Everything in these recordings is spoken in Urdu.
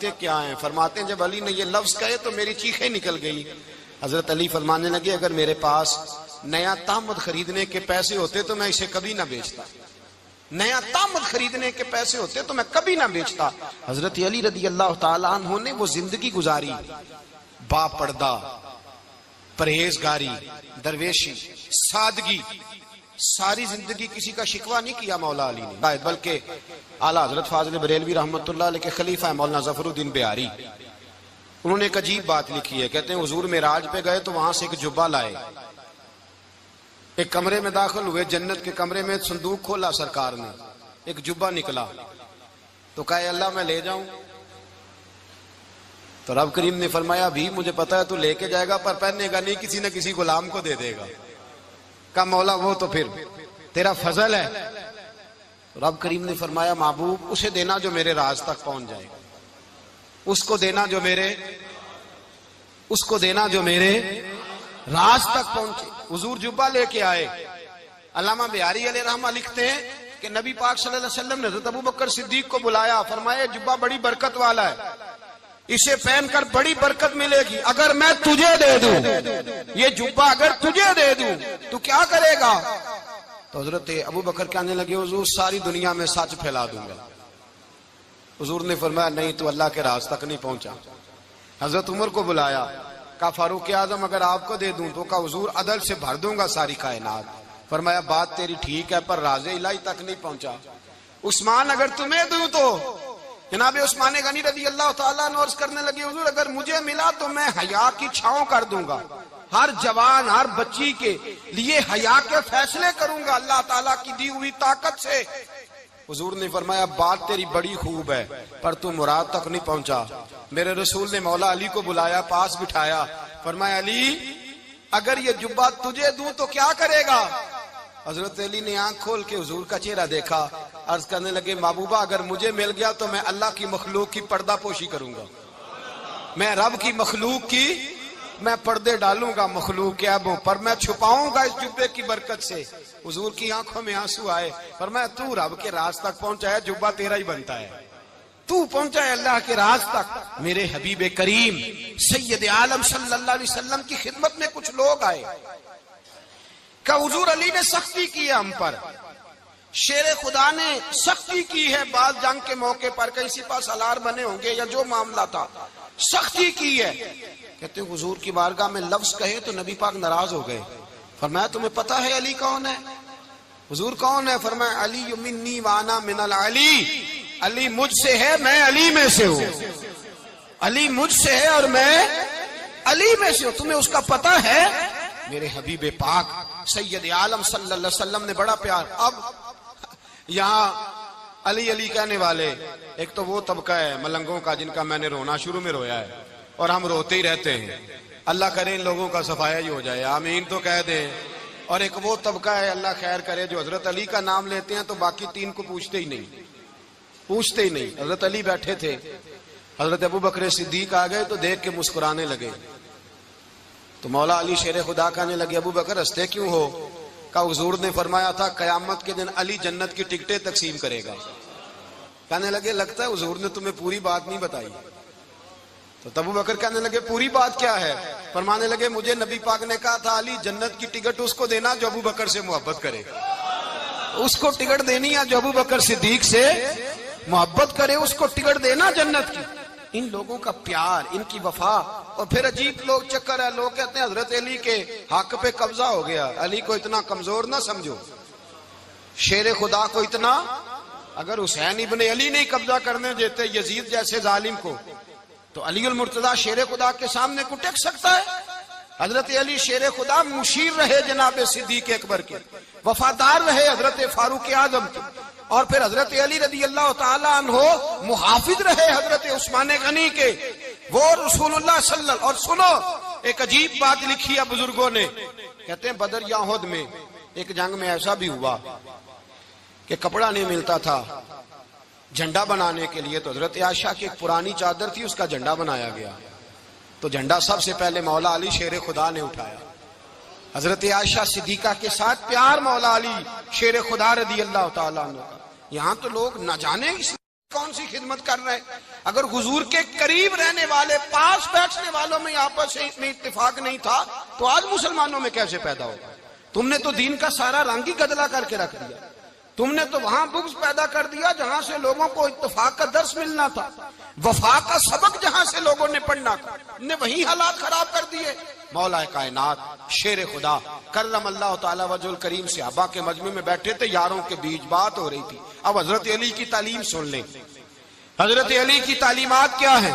فرماتے کیا ہیں؟ فرماتے ہیں جب علی نے یہ لفظ کہے تو میری چیخیں نکل گئی۔ حضرت علی فرمانے لگے اگر میرے پاس نیا طامد خریدنے کے پیسے ہوتے تو میں اسے کبھی نہ بیچتا، نیا طامد خریدنے کے پیسے ہوتے تو میں کبھی نہ بیچتا۔ حضرت علی رضی اللہ تعالیٰ عنہ نے وہ زندگی گزاری، با پردہ، پرہیزگاری، درویشی، سادگی، ساری زندگی کسی کا شکوہ نہیں کیا مولا علی نے، بلکہ اعلیٰ حضرت فاضل بریلوی رحمۃ اللہ علیہ کے خلیفہ مولانا ظفر الدین بہاری، انہوں نے ایک عجیب بات لکھی ہے۔ کہتے ہیں حضور معراج پہ گئے تو وہاں سے ایک جبہ لائے، ایک کمرے میں داخل ہوئے، جنت کے کمرے میں صندوق کھولا سرکار نے، ایک جبہ نکلا تو کہا اللہ میں لے جاؤں؟ تو رب کریم نے فرمایا بھی مجھے پتا ہے تو لے کے جائے گا پر پہننے گا نہیں، کسی نہ کسی غلام کو دے دے گا۔ کہا مولا وہ تو پھر تیرا فضل ہے۔ رب کریم نے فرمایا محبوب اسے دینا جو میرے راز تک پہنچ جائے، اس کو دینا جو میرے راز تک پہنچے۔ حضور جبہ لے کے آئے۔ علامہ بہاری علیہ رحمہ لکھتے ہیں کہ نبی پاک صلی اللہ علیہ وسلم نے حضرت ابوبکر صدیق کو بلایا، فرمایا جبہ بڑی برکت والا ہے، اسے پہن کر بڑی برکت ملے گی، اگر میں تجھے دے دوں یہ جبہ، اگر تجھے دے دوں تو کیا کرے گا؟ تو حضرت ابوبکر کہنے لگے حضور ساری دنیا میں سچ پھیلا دوں گا۔ حضور نے فرمایا نہیں تو اللہ کے راز تک نہیں پہنچا۔ حضرت عمر کو بلایا، کہا فاروق اعظم اگر آپ کو دے دوں تو کہا حضور عدل سے بھر دوں گا ساری کائنات۔ فرمایا بات تیری ٹھیک ہے پر راز الہی تک نہیں پہنچا۔ عثمان اگر تمہیں دوں تو جناب عثمان غنی رضی اللہ تعالیٰ عنہ عرض کرنے لگے حضور اگر مجھے ملا تو میں حیا کی چھاؤں کر دوں گا، ہر جوان ہر بچی کے لیے حیا کے فیصلے کروں گا اللہ تعالیٰ کی دی ہوئی طاقت سے۔ حضور نے فرمایا بات تیری بڑی خوب ہے پر تو مراد تک نہیں پہنچا۔ میرے رسول نے مولا علی کو بلایا، پاس بٹھایا، فرمایا علی اگر یہ جبہ تجھے دوں تو کیا کرے گا؟ حضرت علی نے آنکھ کھول کے حضور کا چہرہ دیکھا، عرض کرنے لگے محبوبہ اگر مجھے مل گیا تو میں اللہ کی مخلوق کی پردہ پوشی کروں گا، میں رب کی مخلوق کی میں پردے ڈالوں گا مخلوق کے عیبوں پر، میں چھپاؤں گا اس جبے کی برکت سے۔ حضور کی آنکھوں میں آنسو آئے، فرمایا تو رب کے راز تک پہنچا ہے، جبہ تیرا ہی بنتا ہے، تو پہنچا ہے اللہ کے راز تک۔ میرے حبیب کریم سید عالم صلی اللہ علیہ وسلم کی خدمت میں کچھ لوگ آئے کہ حضور علی نے سختی کی ہے ہم پر، شیر خدا نے سختی کی ہے، بعض جنگ کے موقع پر کہیں سپاہ سالار بنے ہوں گے یا جو معاملہ تھا سختی کی ہے۔ کہتے ہیں حضور کی بارگاہ میں لفظ کہے تو نبی پاک ناراض ہو گئے۔ فرمایا تمہیں پتا ہے علی کون ہے؟ حضور کون ہے؟ فرمایا علی منی وانا من العلی، علی مجھ سے ہے میں علی میں سے ہوں، علی مجھ سے ہے اور میں علی میں سے ہوں، تمہیں اس کا پتہ ہے؟ میرے حبیب پاک سید عالم صلی اللہ علیہ وسلم نے بڑا پیار۔ اب یہاں علی علی کہنے والے ایک تو وہ طبقہ ہے ملنگوں کا جن کا میں نے رونا شروع میں رویا ہے اور ہم روتے ہی رہتے ہیں، اللہ کرے ان لوگوں کا صفایا ہی ہو جائے، آمین تو کہہ دیں۔ اور ایک وہ طبقہ ہے اللہ خیر کرے جو حضرت علی کا نام لیتے ہیں تو باقی تین کو پوچھتے ہی نہیں۔ حضرت علی بیٹھے تھے، حضرت ابوبکر صدیق آ گئے تو دیکھ کے مسکرانے لگے، تو مولا علی شیر خدا کہنے لگے ابوبکر ہنستے کیوں ہو؟ کہا حضور نے فرمایا تھا قیامت کے دن علی جنت کی ٹکٹیں تقسیم کرے گا۔ کہنے لگے لگتا ہے حضور نے تمہیں پوری بات نہیں بتائی۔ تو ابوبکر کہنے لگے پوری بات کیا ہے؟ فرمانے لگے مجھے نبی پاک نے کہا تھا علی جنت کی ٹکٹ اس کو دینا جو ابوبکر سے محبت کرے، اس کو ٹکٹ دینی ہے جو ابوبکر صدیق سے محبت کرے، اس کو ٹکٹ دینا جنت کی۔ ان لوگوں کا پیار، ان کی وفا۔ اور پھر عجیب لوگ چکر ہے، لوگ کہتے ہیں حضرت علی کے حق پہ قبضہ ہو گیا، علی کو اتنا کمزور نہ سمجھو، شیر خدا کو اتنا، اگر حسین ابن علی نہیں قبضہ کرنے دیتے یزید جیسے ظالم کو تو علی المرتضیٰ شیر خدا کے سامنے کو ٹک سکتا ہے؟ حضرت علی شیر خدا مشیر رہے جناب صدیق اکبر کے، وفادار رہے حضرت فاروق اعظم کے، اور پھر حضرت علی رضی اللہ تعالیٰ عنہ محافظ رہے حضرت عثمان غنی کے، وہ رسول اللہ صلی اللہ علیہ وسلم۔ اور سنو ایک عجیب بات لکھی ہے بزرگوں نے، کہتے ہیں بدر یا احد میں ایک جنگ میں ایسا بھی ہوا کہ کپڑا نہیں ملتا تھا جھنڈا بنانے کے لیے، تو حضرت عائشہ کی ایک پرانی چادر تھی اس کا جھنڈا بنایا گیا، تو جھنڈا سب سے پہلے مولا علی شیر خدا نے اٹھایا۔ حضرت عائشہ صدیقہ کے ساتھ پیار مولا علی شیر خدا رضی اللہ تعالیٰ عنہ کا۔ یہاں تو لوگ نہ جانے کون سی خدمت کر رہے ہیں؟ اگر حضور کے قریب رہنے والے، پاس بیٹھنے والوں میں آپس میں اتفاق نہیں تھا تو آج مسلمانوں میں کیسے پیدا ہوگا؟ تم نے تو دین کا سارا رنگ ہی گدلا کر کے رکھ دیا. تم نے تو وہاں بغض پیدا کر دیا جہاں سے لوگوں کو اتفاق کا درس ملنا تھا، وفا کا سبق جہاں سے لوگوں نے پڑھنا تھا، نے وہی حالات خراب کر دیے. مولا کائنات شیر خدا کرم اللہ تعالی وجہ الکریم صحابہ کے مجمع میں بیٹھے تھے، یاروں کے بیچ بات ہو رہی تھی. اب حضرت علی کی تعلیم سن لیں. حضرت علی کی تعلیمات کیا ہیں؟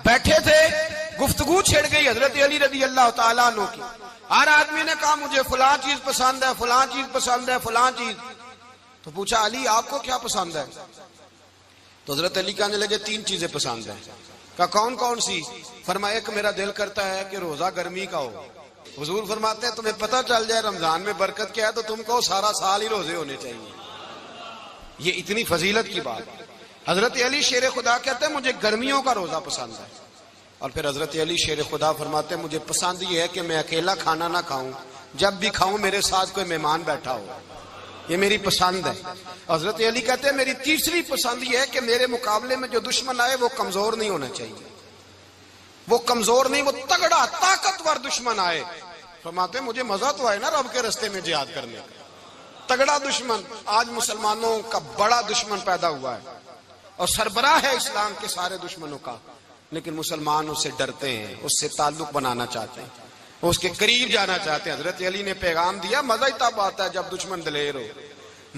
بیٹھے تھے، گفتگو چھڑ گئی حضرت علی رضی اللہ تعالیٰ عنہ کی. ہر آدمی نے کہا مجھے فلاں چیز پسند ہے، فلاں چیز پسند ہے، فلاں چیز. تو پوچھا علی آپ کو کیا پسند ہے؟ تو حضرت علی کہنے لگے 3 چیزیں پسند ہیں. کہا کون کون سی؟ فرمایا ایک میرا دل کرتا ہے کہ روزہ گرمی کا ہو. حضور فرماتے ہیں تمہیں پتہ چل جائے رمضان میں برکت کیا ہے تو تم کو سارا سال ہی روزے ہونے چاہیے. یہ اتنی فضیلت کی بات. حضرت علی شیر خدا کہتے ہیں مجھے گرمیوں کا روزہ پسند ہے. اور پھر حضرت علی شیر خدا فرماتے ہیں مجھے پسند یہ ہے کہ میں اکیلا کھانا نہ کھاؤں، جب بھی کھاؤں میرے ساتھ کوئی مہمان بیٹھا ہو. یہ میری پسند ہے. حضرت علی کہتے ہیں میری تیسری پسند یہ ہے کہ میرے مقابلے میں جو دشمن آئے وہ کمزور نہیں ہونا چاہیے. وہ کمزور نہیں، وہ تگڑا طاقتور دشمن آئے. فرماتے ہیں مجھے مزہ تو آئے نا رب کے رستے میں جہاد کرنے کا. تگڑا دشمن. آج مسلمانوں کا بڑا دشمن پیدا ہوا ہے اور سربراہ ہے اسلام کے سارے دشمنوں کا، لیکن مسلمان اس سے ڈرتے ہیں، اس سے تعلق بنانا چاہتے ہیں، اس کے قریب جانا چاہتے ہیں. حضرت علی نے پیغام دیا مزہ ہی تب آتا ہے جب دشمن دلیر ہو،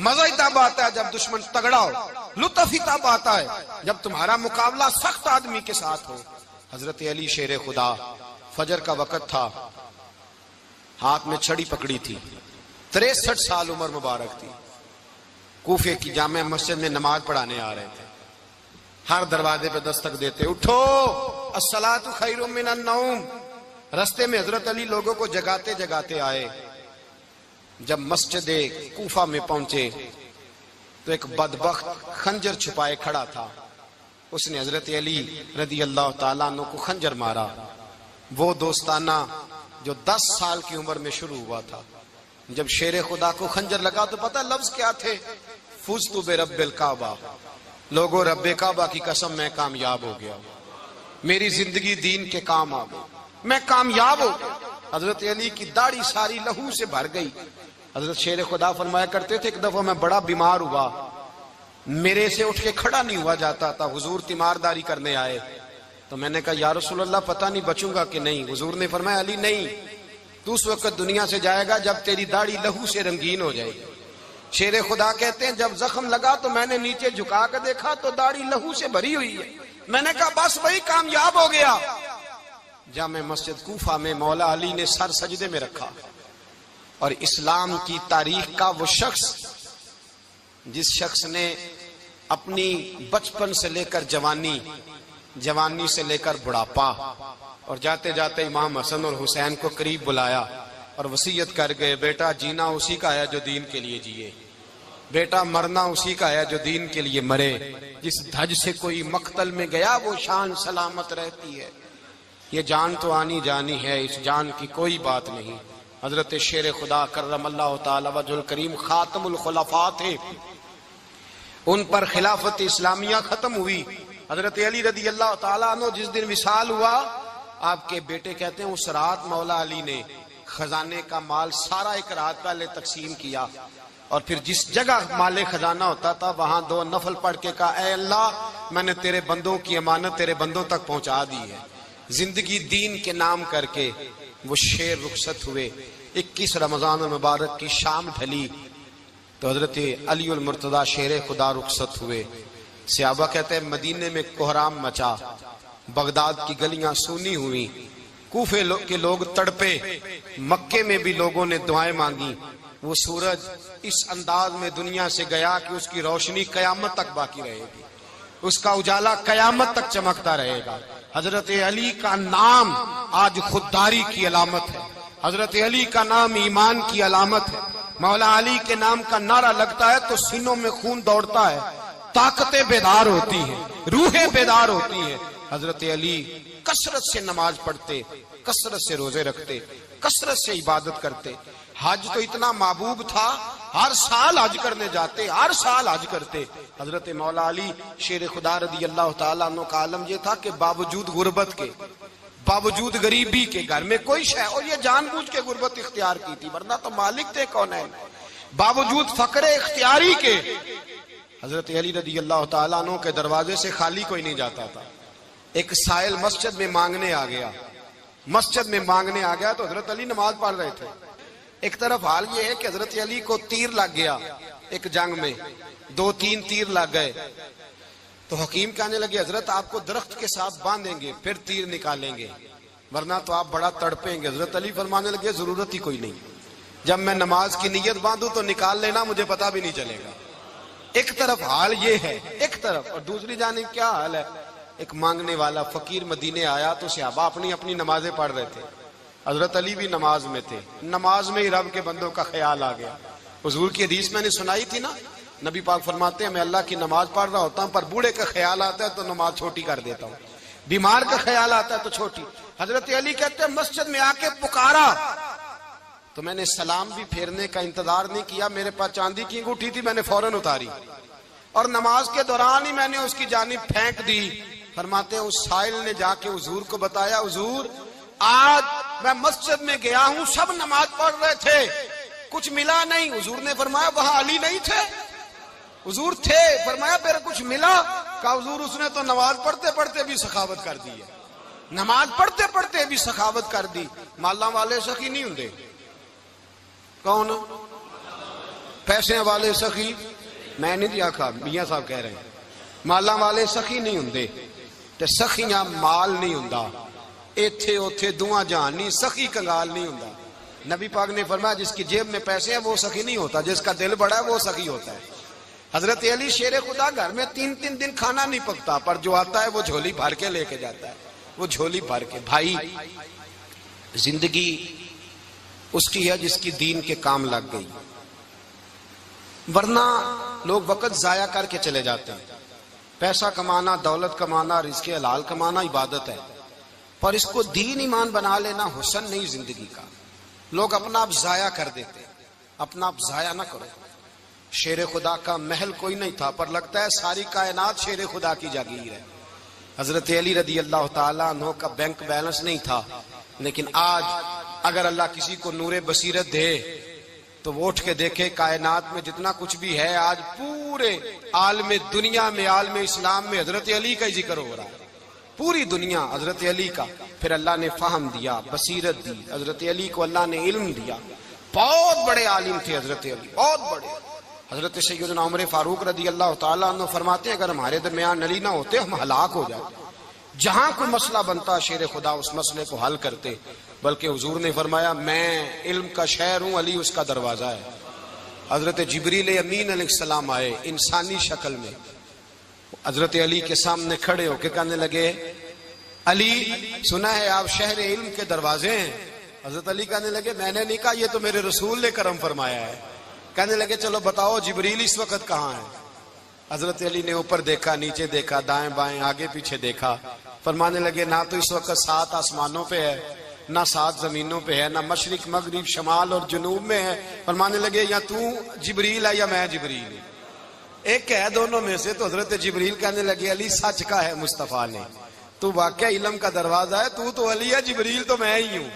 مزہ ہی تب آتا ہے جب دشمن تگڑا ہو، لطف ہی تب آتا ہے جب تمہارا مقابلہ سخت آدمی کے ساتھ ہو. حضرت علی شیر خدا، فجر کا وقت تھا، ہاتھ میں چھڑی پکڑی تھی، 63 سال عمر مبارک تھی. کوفے کی جامع مسجد میں نماز پڑھانے آ رہے تھے. ہر دروازے پہ دستک دیتے اٹھو الصلاۃ خیر من النوم. رستے میں حضرت علی لوگوں کو جگاتے جگاتے آئے. جب مسجد کوفہ میں پہنچے تو ایک بدبخت خنجر چھپائے کھڑا تھا. اس نے حضرت علی رضی اللہ تعالیٰ عنہ کو خنجر مارا. وہ دوستانہ جو 10 سال کی عمر میں شروع ہوا تھا. جب شیر خدا کو خنجر لگا تو پتہ لفظ کیا تھے؟ فزت برب الکعبہ. لوگوں رب کعبہ کی قسم میں کامیاب ہو گیا، میری زندگی دین کے کام آ گئی، میں کامیاب ہو گیا. حضرت علی کی داڑھی ساری لہو سے بھر گئی. حضرت شیر خدا فرمایا کرتے تھے ایک دفعہ میں بڑا بیمار ہوا، میرے سے اٹھ کے کھڑا نہیں ہوا جاتا تھا. حضور تیمارداری کرنے آئے تو میں نے کہا یا رسول اللہ پتہ نہیں بچوں گا کہ نہیں. حضور نے فرمایا علی نہیں، تو اس وقت دنیا سے جائے گا جب تیری داڑھی لہو سے رنگین ہو جائے گی. شیر خدا کہتے ہیں جب زخم لگا تو میں نے نیچے جھکا کر دیکھا تو داڑھی لہو سے بھری ہوئی ہے. میں نے کہا بس وہی کامیاب ہو گیا. جامع مسجد کوفہ میں مولا علی نے سر سجدے میں رکھا اور اسلام کی تاریخ کا وہ شخص جس شخص نے اپنی بچپن سے لے کر جوانی، جوانی سے لے کر بڑھاپا اور جاتے جاتے امام حسن اور حسین کو قریب بلایا اور وصیت کر گئے بیٹا جینا اسی کا ہے جو دین کے لیے جیے، بیٹا مرنا اسی کا ہے جو دین کے لیے مرے. جس دھج سے کوئی مقتل میں گیا وہ شان سلامت رہتی ہے. یہ جان تو آنی جانی ہے، اس جان کی کوئی بات نہیں. حضرت شیر خدا کرم اللہ تعالی وجہ الکریم خاتم الخلفاء تھے، ان پر خلافت اسلامیہ ختم ہوئی. حضرت علی رضی اللہ تعالیٰ عنہ جس دن وصال ہوا، آپ کے بیٹے کہتے ہیں اس رات مولا علی نے خزانے کا مال سارا ایک رات پہلے تقسیم کیا اور پھر جس جگہ مال خزانہ ہوتا تھا وہاں 2 نفل پڑھ کے کہا اے اللہ میں نے تیرے بندوں کی امانت تیرے بندوں تک پہنچا دی ہے. زندگی دین کے نام کر کے وہ شیر رخصت ہوئے. 21 رمضان المبارک کی شام ڈھلی تو حضرت علی المرتضی شیر خدا رخصت ہوئے. صحابہ کہتے ہیں مدینے میں کوہرام مچا، بغداد کی گلیاں سونی ہوئی، کوفے کے لوگ تڑپے، مکے میں بھی لوگوں نے دعائیں مانگی. وہ سورج اس انداز میں دنیا سے گیا کہ اس کی روشنی قیامت تک باقی رہے گی، اس کا اجالا قیامت تک چمکتا رہے گا. حضرت علی کا نام آج خودداری کی علامت ہے، حضرت علی کا نام ایمان کی علامت ہے. مولا علی کے نام کا نعرہ لگتا ہے تو سینوں میں خون دوڑتا ہے، طاقتیں بیدار ہوتی ہیں، روحیں بیدار ہوتی ہیں. حضرت علی کثرت سے نماز پڑھتے، کثرت سے روزے رکھتے، کثرت سے عبادت کرتے. حج تو اتنا محبوب تھا ہر سال حج کرنے جاتے، ہر سال حج کرتے۔ حضرت مولا علی شیر خدا رضی اللہ تعالیٰ عنہ کا عالم یہ تھا کہ باوجود غربت کے، باوجود غریبی کے، گھر میں کوئی شے، اور یہ جان بوجھ کے غربت اختیار کی تھی، ورنہ تو مالک تھے کونین، باوجود فقر اختیاری کے حضرت علی رضی اللہ تعالیٰ عنہ کے دروازے سے خالی کوئی نہیں جاتا تھا۔ ایک سائل مسجد میں مانگنے آ گیا، مسجد میں مانگنے آ گیا تو حضرت علی نماز پڑھ رہے تھے۔ ایک طرف حال یہ ہے کہ حضرت علی کو تیر لگ گیا ایک جنگ میں، 2-3 تیر لگ گئے، تو حکیم کہنے لگے حضرت آپ کو درخت کے ساتھ باندھیں گے پھر تیر نکالیں گے، ورنہ تو آپ بڑا تڑپیں گے۔ حضرت علی فرمانے لگے ضرورت ہی کوئی نہیں، جب میں نماز کی نیت باندھوں تو نکال لینا، مجھے پتا بھی نہیں چلے گا۔ ایک طرف حال یہ ہے، ایک طرف، اور دوسری جانب کیا حال ہے؟ ایک مانگنے والا فقیر مدینے آیا تو صحابہ اپنی اپنی نمازیں پڑھ رہے تھے، حضرت علی بھی نماز میں تھے، نماز میں ہی رب کے بندوں کا خیال آ گیا۔ حضور کی حدیث میں نے سنائی تھی نا، نبی پاک فرماتے ہیں میں اللہ کی نماز پڑھ رہا ہوتا ہوں پر بوڑھے کا خیال آتا ہے تو نماز چھوٹی کر دیتا ہوں، بیمار کا خیال آتا ہے تو چھوٹی۔ حضرت علی کہتے ہیں مسجد میں آ کے پکارا تو میں نے سلام بھی پھیرنے کا انتظار نہیں کیا، میرے پاس چاندی کی انگوٹھی تھی، میں نے فوراً اتاری اور نماز کے دوران ہی میں نے اس کی جانب پھینک دی۔ فرماتے ہیں اس سائل نے جا کے حضور کو بتایا، حضور آج میں مسجد میں گیا ہوں، سب نماز پڑھ رہے تھے، کچھ ملا نہیں۔ حضور نے فرمایا وہاں علی نہیں تھے؟ حضور تھے۔ فرمایا پھر کچھ ملا؟ کہا حضور اس نے تو نماز پڑھتے پڑھتے بھی سخاوت کر دی ہے، نماز پڑھتے پڑھتے بھی سخاوت کر دی۔ مالاں والے سخی نہیں ہوندے، کون؟ پیسے والے سخی میں نہیں دیا کھا، میاں صاحب کہہ رہے ہیں مالاں والے سخی نہیں ہوندے، تے سخیاں مال نہیں ہوندا، ایتھے اوتھے دعا جہان نہیں، سخی کنگال نہیں ہوندا۔ نبی پاک نے فرمایا جس کی جیب میں پیسے ہیں وہ سخی نہیں ہوتا، جس کا دل بڑا ہے وہ سخی ہوتا ہے۔ حضرت علی شیر خدا گھر میں 3 دن کھانا نہیں پکتا، پر جو آتا ہے وہ جھولی بھر کے لے کے جاتا ہے، وہ جھولی بھر کے۔ بھائی زندگی اس کی ہے جس کی دین کے کام لگ گئی، ورنہ لوگ وقت ضائع کر کے چلے جاتے ہیں۔ پیسہ کمانا، دولت کمانا، رزق حلال کمانا عبادت ہے، پر اس کو دین ایمان بنا لینا حسن نہیں زندگی کا۔ لوگ اپنا آپ ضائع کر دیتے، اپنا آپ ضائع نہ کرو۔ شیر خدا کا محل کوئی نہیں تھا، پر لگتا ہے ساری کائنات شیر خدا کی جاگیر ہے۔ حضرت علی رضی اللہ تعالیٰ عنہ کا بینک بیلنس نہیں تھا، لیکن آج اگر اللہ کسی کو نور بصیرت دے تو وہ اٹھ کے دیکھے کائنات میں جتنا کچھ بھی ہے، آج پورے عالم دنیا میں، عالم اسلام میں حضرت علی کا ہی ذکر ہو رہا ہے، پوری دنیا حضرت علی کا۔ پھر اللہ نے فہم دیا، بصیرت دی، حضرت علی کو اللہ نے علم دیا، بہت بڑے عالم تھے حضرت علی، بہت بڑے۔ حضرت سیدنا عمر فاروق رضی اللہ تعالیٰ عنہ فرماتے ہیں اگر ہمارے درمیان علی نہ ہوتے ہم ہلاک ہو جاتے، جہاں کوئی مسئلہ بنتا شیر خدا اس مسئلے کو حل کرتے، بلکہ حضور نے فرمایا میں علم کا شہر ہوں، علی اس کا دروازہ ہے۔ حضرت جبریل امین علیہ السلام آئے انسانی شکل میں، حضرت علی کے سامنے کھڑے ہو کے کہنے لگے علی سنا ہے آپ شہر علم کے دروازے ہیں؟ حضرت علی کہنے لگے میں نے نہیں کہا، یہ تو میرے رسول نے کرم فرمایا ہے۔ کہنے لگے چلو بتاؤ جبریل اس وقت کہاں ہے؟ حضرت علی نے اوپر دیکھا، نیچے دیکھا، دائیں بائیں آگے پیچھے دیکھا، فرمانے لگے نہ تو اس وقت 7 آسمانوں پہ ہے، نہ 7 زمینوں پہ ہے، نہ مشرق مغرب شمال اور جنوب میں ہے۔ فرمانے لگے یا تو جبریل ہے یا میں جبریل ہوں، ایک ہے دونوں میں سے۔ تو حضرت جبریل کہنے لگے علی سچ کا ہے مصطفیٰ نے، تو واقعہ علم کا دروازہ ہے، تو علی ہے، جبریل تو میں ہی ہوں،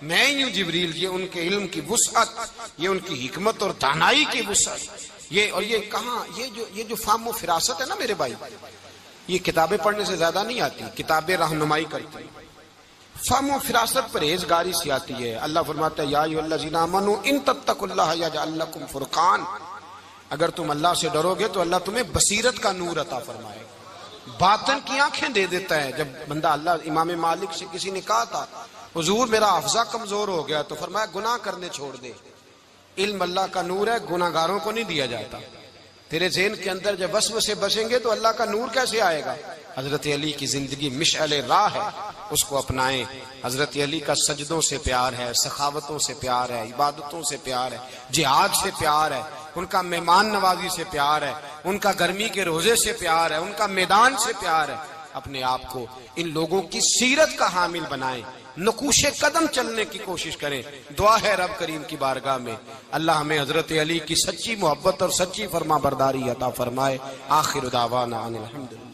میں ہی ہوں جبریل۔ یہ ان کے علم کی وسعت، یہ ان کی حکمت اور دانائی کی وسعت، یہ اور یہ کہاں یہ جو فہم و فراست ہے نا میرے بھائی، یہ کتابیں پڑھنے سے زیادہ نہیں آتی، کتابیں رہنمائی کرتی، فہم و فراست پرہیزگاری سے آتی ہے۔ اللہ فرماتا ہے یا ایھا الذین آمنوا ان تتقوا اللہ یجعل لکم فرقان، اگر تم اللہ سے ڈرو گے تو اللہ تمہیں بصیرت کا نور عطا فرمائے، باطن کی آنکھیں دے دیتا ہے۔ جب بندہ اللہ، امام مالک سے کسی نے کہا تھا حضور میرا حافظہ کمزور ہو گیا، تو فرمایا گناہ کرنے چھوڑ دے، علم اللہ کا نور ہے، گناہ گاروں کو نہیں دیا جاتا۔ تیرے ذہن کے اندر جب وسوسے بسیں گے تو اللہ کا نور کیسے آئے گا؟ حضرت علی کی زندگی مشعل راہ ہے، اس کو اپنائیں۔ حضرت علی کا سجدوں سے پیار ہے، سخاوتوں سے پیار ہے، عبادتوں سے پیار ہے، جہاد سے پیار ہے، ان کا مہمان نوازی سے پیار ہے، ان کا گرمی کے روزے سے پیار ہے، ان کا میدان سے پیار ہے۔ اپنے آپ کو ان لوگوں کی سیرت کا حامل بنائیں، نقوش قدم چلنے کی کوشش کریں۔ دعا ہے رب کریم کی بارگاہ میں اللہ ہمیں حضرت علی کی سچی محبت اور سچی فرما برداری عطا فرمائے۔ آخر دعوانا ان الحمدللہ۔